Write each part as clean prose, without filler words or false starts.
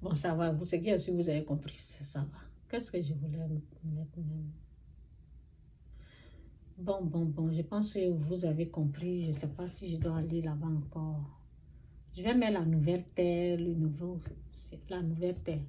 Bon, ça va. Vous, c'est qui est-ce que vous avez compris? Ça va. Qu'est-ce que je voulais mettre même? Bon. Je pense que vous avez compris. Je ne sais pas si je dois aller là-bas encore. Je vais mettre la nouvelle terre, la nouvelle terre.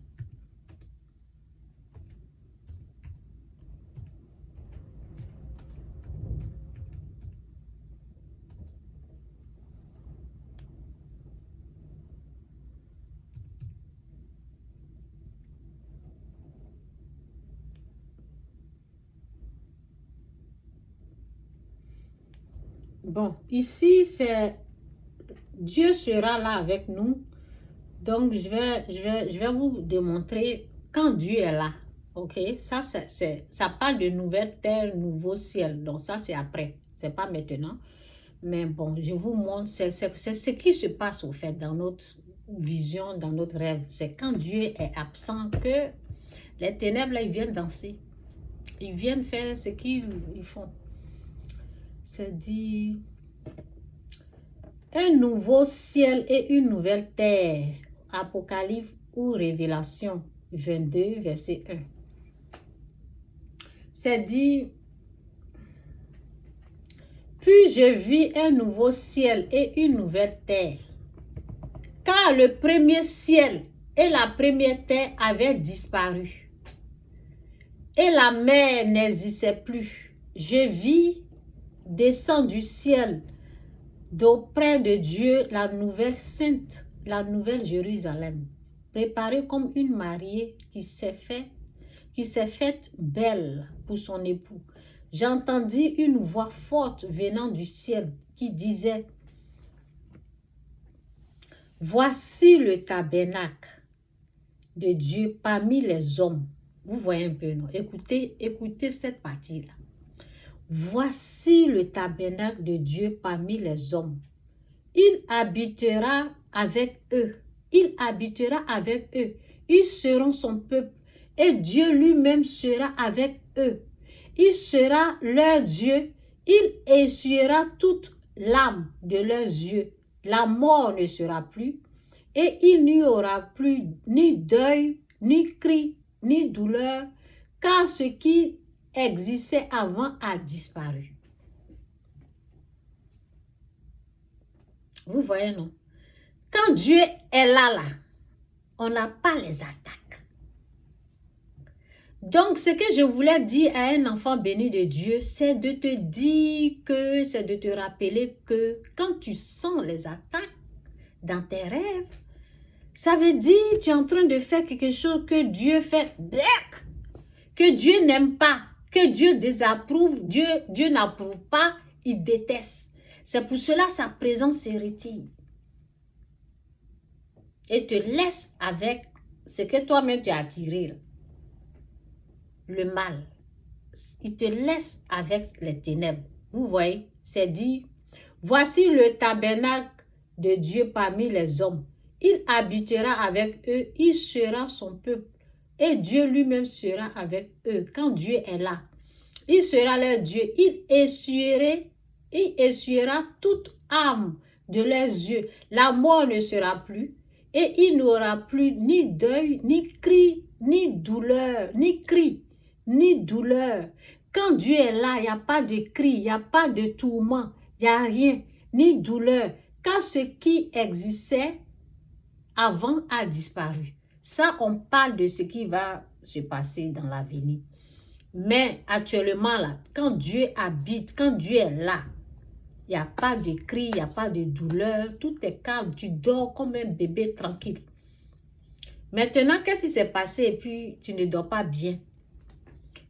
Bon, ici, c'est Dieu sera là avec nous. Donc, je vais vous démontrer quand Dieu est là. OK? Ça, ça parle de nouvelle terre, nouveau ciel. Donc, ça, c'est après. C'est pas maintenant. Mais bon, je vous montre, c'est ce qui se passe au fait dans notre vision, dans notre rêve. C'est quand Dieu est absent que les ténèbres, là, ils viennent danser. Ils viennent faire ce qu'ils font. C'est dit un nouveau ciel et une nouvelle terre. Apocalypse ou Révélation 22, verset 1. C'est dit, puis je vis un nouveau ciel et une nouvelle terre. Car le premier ciel et la première terre avaient disparu. Et la mer n'existait plus. Je vis descendre du ciel d'auprès de Dieu la nouvelle sainte, la nouvelle Jérusalem, préparée comme une mariée qui s'est faite belle pour son époux. J'entendis une voix forte venant du ciel qui disait, voici le tabernacle de Dieu parmi les hommes. Vous voyez un peu, non? Écoutez cette partie-là. Voici le tabernacle de Dieu parmi les hommes. Il habitera avec eux. Il habitera avec eux. Ils seront son peuple. Et Dieu lui-même sera avec eux. Il sera leur Dieu. Il essuiera toute l'âme de leurs yeux. La mort ne sera plus. Et il n'y aura plus ni deuil, ni cri, ni douleur, car ce qui existait avant a disparu. Vous voyez, non? Quand Dieu est là, on n'a pas les attaques. Donc, ce que je voulais dire à un enfant béni de Dieu, c'est de te dire que, c'est de te rappeler que quand tu sens les attaques dans tes rêves, ça veut dire que tu es en train de faire quelque chose que Dieu fait, que Dieu n'aime pas, que Dieu désapprouve, Dieu n'approuve pas, il déteste. C'est pour cela sa présence se retire. Et te laisse avec ce que toi-même tu as attiré, le mal. Il te laisse avec les ténèbres. Vous voyez, c'est dit, voici le tabernacle de Dieu parmi les hommes. Il habitera avec eux, il sera son peuple. Et Dieu lui-même sera avec eux. Quand Dieu est là, il sera leur Dieu. Il essuiera toute âme de leurs yeux. La mort ne sera plus. Et il n'aura plus ni deuil, ni cri, ni douleur, ni cri, ni douleur. Quand Dieu est là, il n'y a pas de cri, il n'y a pas de tourment, il n'y a rien, ni douleur. Car ce qui existait avant a disparu. Ça, on parle de ce qui va se passer dans l'avenir. Mais actuellement, là, quand Dieu habite, quand Dieu est là, il n'y a pas de cri, il n'y a pas de douleur, tout est calme, tu dors comme un bébé tranquille. Maintenant, qu'est-ce qui s'est passé et puis tu ne dors pas bien?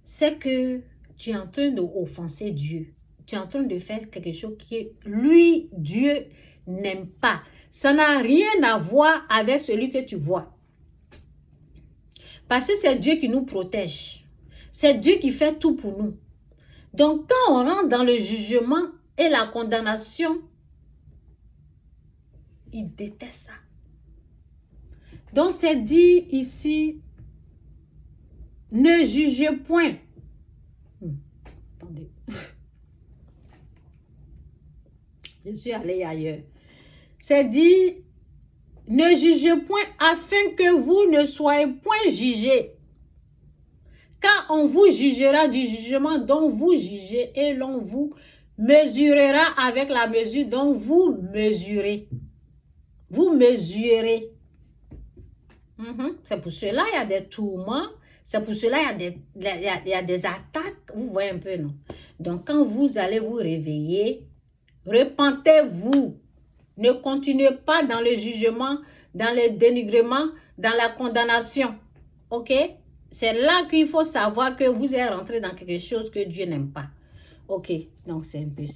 C'est que tu es en train d'offenser Dieu. Tu es en train de faire quelque chose que lui, Dieu, n'aime pas. Ça n'a rien à voir avec celui que tu vois. Parce que c'est Dieu qui nous protège. C'est Dieu qui fait tout pour nous. Donc, quand on rentre dans le jugement et la condamnation, il déteste ça. Donc, c'est dit ici, ne jugez point. Attendez. Je suis allée ailleurs. C'est dit, Ne jugez point afin que vous ne soyez point jugés. Car on vous jugera du jugement dont vous jugez et l'on vous mesurera avec la mesure dont vous mesurez. Vous mesurez. C'est pour cela il y a des tourments. C'est pour cela il y a des attaques. Vous voyez un peu, non? Donc, quand vous allez vous réveiller, repentez-vous. Ne continuez pas dans le jugement, dans le dénigrement, dans la condamnation. OK? C'est là qu'il faut savoir que vous êtes rentré dans quelque chose que Dieu n'aime pas. OK? Donc, c'est un peu ça.